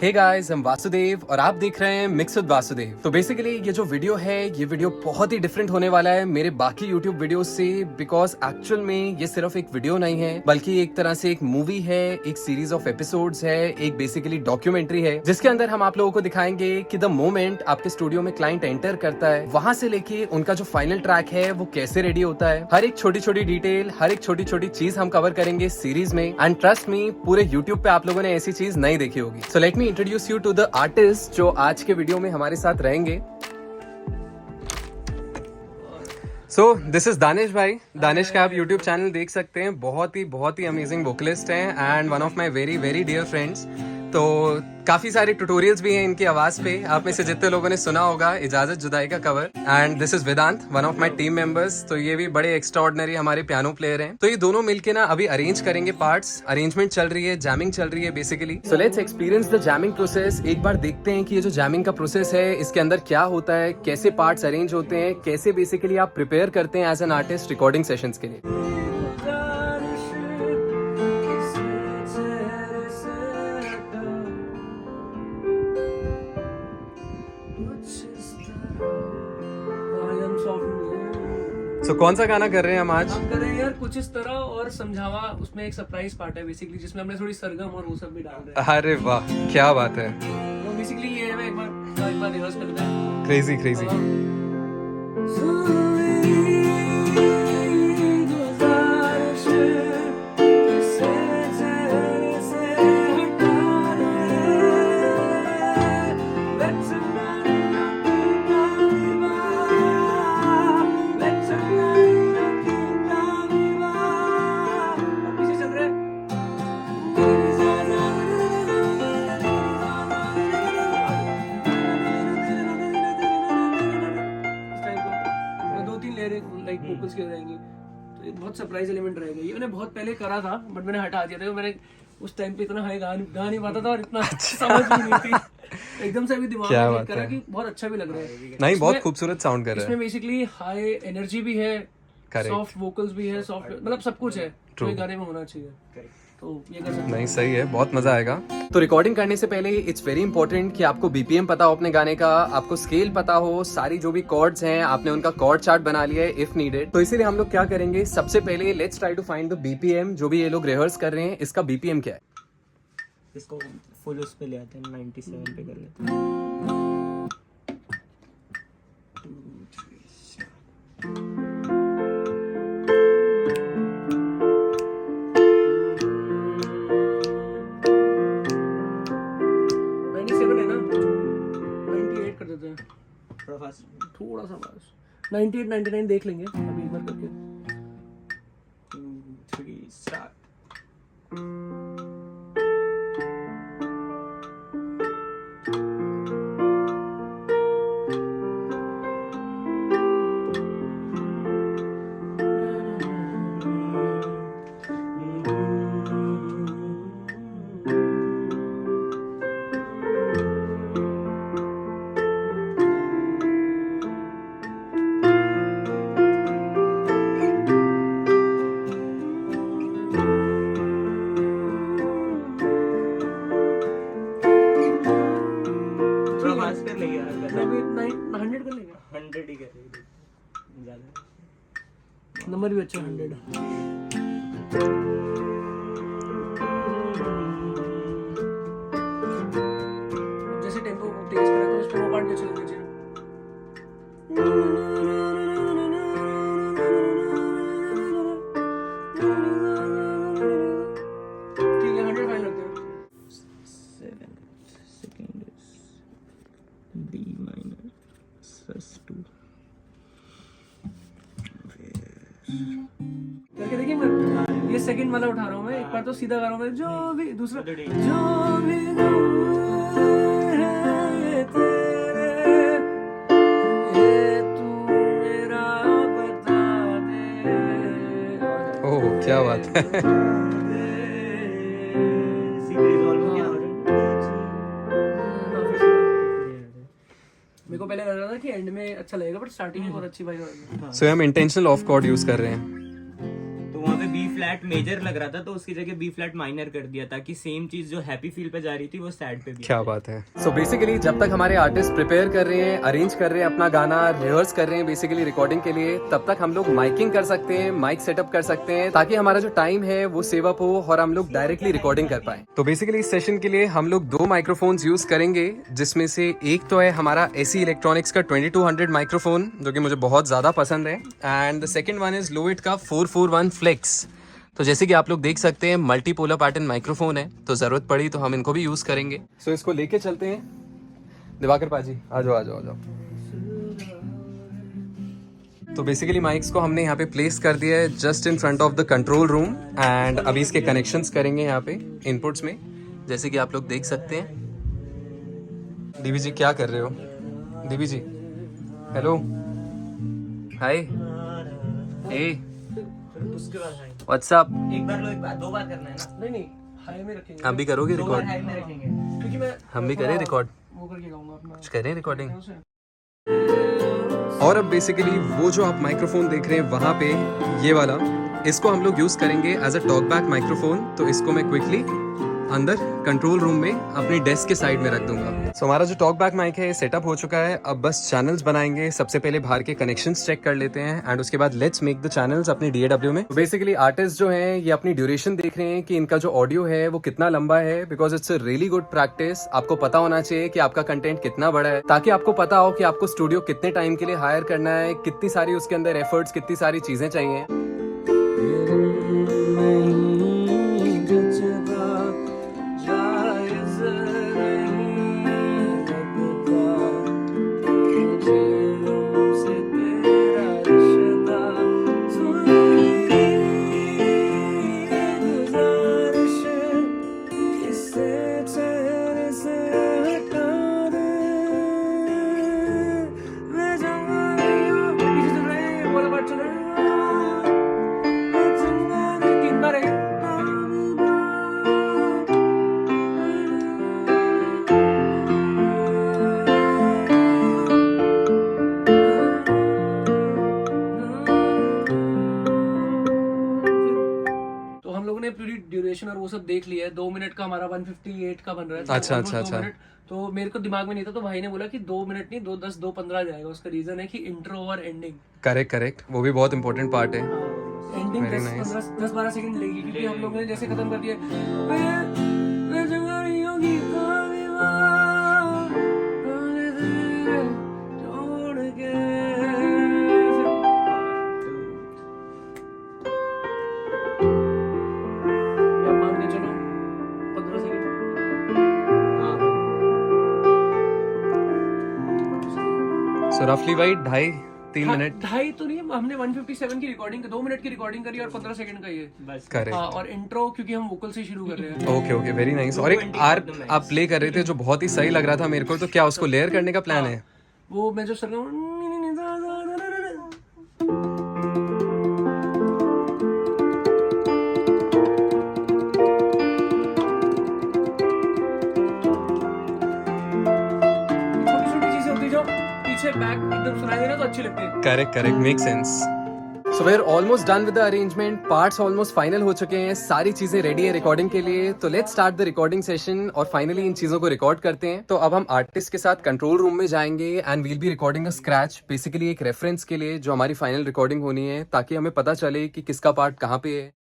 Hey guys, हम वासुदेव और आप देख रहे हैं मिक्स विद वासुदेव। तो बेसिकली ये जो वीडियो है, ये वीडियो बहुत ही डिफरेंट होने वाला है मेरे बाकी यूट्यूब वीडियो से, बिकॉज एक्चुअल में ये सिर्फ एक वीडियो नहीं है, बल्कि एक तरह से एक मूवी है, एक सीरीज ऑफ एपिसोड्स है, एक बेसिकली डॉक्यूमेंट्री है, जिसके अंदर हम आप लोगों को दिखाएंगे कि द मोमेंट आपके स्टूडियो में क्लाइंट एंटर करता है, वहां से लेके उनका जो फाइनल ट्रैक है वो कैसे रेडी होता है। हर एक छोटी छोटी डिटेल, हर एक छोटी छोटी चीज हम कवर करेंगे सीरीज में। एंड ट्रस्ट मी, पूरे यूट्यूब पे आप लोगों ने ऐसी चीज नहीं देखी होगी। So let me introduce you to the artist जो आज के वीडियो में हमारे साथ रहेंगे। सो दिस इज दानिश भाई। दानिश का आप यूट्यूब चैनल देख सकते हैं, बहुत ही अमेजिंग वोकलिस्ट हैं and one of my very very dear friends. तो काफी सारे ट्यूटोरियल्स भी हैं इनकी आवाज पे। आप में से जितने लोगों ने सुना होगा इजाजत जुदाई का cover. And this is Vedant, one of my team members. तो ये भी बड़े एक्स्ट्राऑर्डिनरी हमारे पियानो प्लेयर हैं। तो ये दोनों मिलके ना अभी अरेंज करेंगे पार्ट्स। अरेंजमेंट चल रही है, जैमिंग चल रही है basically. So let's experience the jamming process. एक बार देखते हैं कि ये जो जैमिंग का प्रोसेस है इसके अंदर क्या होता है, कैसे पार्ट्स अरेंज होते हैं, कैसे बेसिकली आप प्रिपेयर करते हैं as an artist recording sessions के लिए। So, कौन सा गाना कर रहे हैं हम आज? हम कर रहे हैं यार कुछ इस तरह और समझावा। उसमें एक सरप्राइज पार्ट है बेसिकली, जिसमें हमने थोड़ी सरगम और वो सब भी डाल रहे हैं। अरे वाह, क्या बात है। तो बेसिकली ये है, एक बार रिहर्स करते हैं। Crazy crazy. लाइक वोकल्स की हो जाएंगी, तो ये बहुत सरप्राइज एलिमेंट रहेगा। ये मैंने बहुत पहले करा था बट मैंने हटा दिया था। मैंने उस टाइम पे इतना हाई गा नहीं पाता था और इतना समझ भी नहीं थी। एकदम से अभी दिमाग में करा कि बहुत अच्छा भी लग रहा है। नहीं, बहुत खूबसूरत साउंड कर रहा है। इसमें बेसिकली हाई एनर्जी भी है, सॉफ्ट वोकल्स भी है, सॉफ्ट मतलब सब कुछ है जो एक गाने में होना चाहिए। तो ये कर सकते हैं। नहीं, सही है, बहुत मजा आएगा। तो रिकॉर्डिंग करने से पहले इट्स वेरी इंपॉर्टेंट कि आपको बीपीएम पता हो अपने गाने का, आपको स्केल पता हो, सारी जो भी कॉर्ड्स हैं आपने उनका कॉर्ड चार्ट बना लिया है इफ नीडेड। तो इसीलिए हम लोग क्या करेंगे, सबसे पहले let's try to find the BPM. जो भी ये लोग रिहर्स कर रहे हैं, इसका बीपीएम क्या है? इसको फुल उस पे ले आते हैं, 97 पे कर लेते हैं। थोड़ा सा बस 98 99 देख लेंगे अभी एक बार करके। 2 3 स्टार्ट। कर लेंगे, 100 कर लेंगे, 100 ही करेंगे, ज्यादा नंबर भी अच्छा 100। जैसे टेम्पो तेज करें तो उसको वो पार्ट में चल दीजिए। ठीक है, 100 फाइन रखते हैं। 7 सेकंड B minor sus2 करके देखिए। मैं ये सेकंड वाला उठा रहा हूँ, मैं एक बार तो सीधा गा रहा हूँ मैं, जो भी दूसरा जो भी है तेरे, ये तू मेरा बता दे। ओह, क्या बात है। मेरे को पहले लग रहा था कि एंड में अच्छा लगेगा, बट स्टार्टिंग में बहुत अच्छी भाई। सो हम इंटेंशनल ऑफ कॉर्ड यूज कर रहे हैं। तो वहाँ पे B फ्लैट मेजर लग रहा था तो उसकी जगह बी फ्लैट माइनर कर दिया ताकि सेम चीज जो हैप्पी फील पे जा रही थी वो सैड पे भी क्या बात है। सो बेसिकली जब तक हमारे आर्टिस्ट प्रिपेयर कर रहे हैं, अरेंज कर रहे हैं अपना गाना, रिहर्स कर रहे हैं बेसिकली रिकॉर्डिंग के लिए, तब तक हम लोग माइकिंग कर सकते हैं, माइक सेटअप कर सकते हैं, ताकि हमारा जो टाइम है वो सेव अप हो और हम लोग डायरेक्टली रिकॉर्डिंग कर पाए। तो बेसिकली इस सेशन के लिए हम लोग 2 माइक्रोफोन्स यूज करेंगे, जिसमें से एक तो है हमारा एसी इलेक्ट्रॉनिक्स का 2200 माइक्रोफोन, जो कि मुझे बहुत ज्यादा पसंद है, and the second one is Lloyd का 441 फ्लेक्स। तो जैसे कि आप लोग देख सकते हैं मल्टीपोलर पैटर्न माइक्रोफोन है, तो जरूरत पड़ी तो हम इनको भी यूज करेंगे। सो इसको लेके चलते हैं। दिवाकर पाजी आ जाओ आ जाओ आ जाओ। तो बेसिकली माइक्स को हमने यहाँ पे प्लेस कर दिया है just in front of the control room, and अभी इसके कनेक्शंस करेंगे यहाँ पे इनपुट्स में, जैसे कि आप लोग देख सकते हैं। डीबी जी क्या कर रहे हो? डीबी जी हेलो, हाय, हे, उसके बाद हाई व्हाट्सअप। एक बार लो, एक बार 2 बार करना है ना। नहीं हाई में रखेंगे। हम भी करोगे 2 बार रिकॉर्ड? हाई में रखेंगे क्योंकि मैं हम भी करें रिकॉर्ड? वो करके गाऊंगा अपना। कुछ करें रिकॉर्डिंग? और अब बेसिकली वो जो आप माइक्रोफोन देख रहे हैं वहां पे, ये वाला, इसको हम लोग यूज करेंगे as a talk back microphone. तो इसको मैं क्विकली अंदर कंट्रोल रूम में अपनी डेस्क के साइड में रख दूंगा। सो हमारा जो टॉक बैक माइक है सेटअप हो चुका है। अब बस चैनल्स बनाएंगे। सबसे पहले बाहर के कनेक्शंस चेक कर लेते हैं, एंड उसके बाद लेट्स मेक द चैनल्स अपनी DAW में। बेसिकली आर्टिस्ट जो हैं ये अपनी ड्यूरेशन देख रहे हैं कि इनका जो ऑडियो है वो कितना लंबा है, because it's a really good practice. आपको पता होना चाहिए कि आपका कंटेंट कितना बड़ा है, ताकि आपको पता हो कि आपको स्टूडियो कितने टाइम के लिए हायर करना है, कितनी सारी उसके अंदर एफर्ट्स, कितनी सारी चीजें चाहिए। पूरी ड्यूरेशन और वो सब देख लिया है। 2 मिनट का हमारा 158 का बन रहा है। अच्छा, almost अच्छा, 2 अच्छा। मिनट। तो मेरे को दिमाग में नहीं था, तो भाई ने बोला कि 2 मिनट नहीं 2:10 2:15 जाएगा। उसका रीजन है कि इंट्रो और एंडिंग। करेक्ट करेक्ट, वो भी बहुत इंपॉर्टेंट पार्ट है। एंडिंग 10-12 सेकंड लेगी, क्योंकि हम लोगों ने जैसे खत्म कर दिया मान के चलो 15 सेकंड। सो रफली भाई 2.5-3 मिनट। 2.5 तो नहीं, हमने 157 की रिकॉर्डिंग 2 मिनट की रिकॉर्डिंग करी और 15 सेकंड का ये बस करेक्ट। हाँ, और इंट्रो क्योंकि हम वोकल से शुरू कर रहे हैं। Okay okay, very nice. और एक आर्ट आप प्ले कर रहे थे जो बहुत ही सही लग रहा था मेरे को, तो क्या उसको लेयर करने का प्लान है? वो मैं जो सर छोटी-छोटी चीजें होती जो पीछे बैक एकदम सुनाई देना तो अच्छी लगती है। Correct correct, make sense. So we are almost done with the arrangement. Parts almost final हो चुके हैं, सारी चीजें रेडी है रिकॉर्डिंग के लिए। तो let's start the recording session और फाइनली इन चीजों को रिकॉर्ड करते हैं। तो अब हम आर्टिस्ट के साथ कंट्रोल रूम में जाएंगे and we'll be recording a scratch, basically एक रेफरेंस के लिए जो हमारी फाइनल रिकॉर्डिंग होनी है, ताकि हमें पता चले कि किसका पार्ट कहाँ पे है।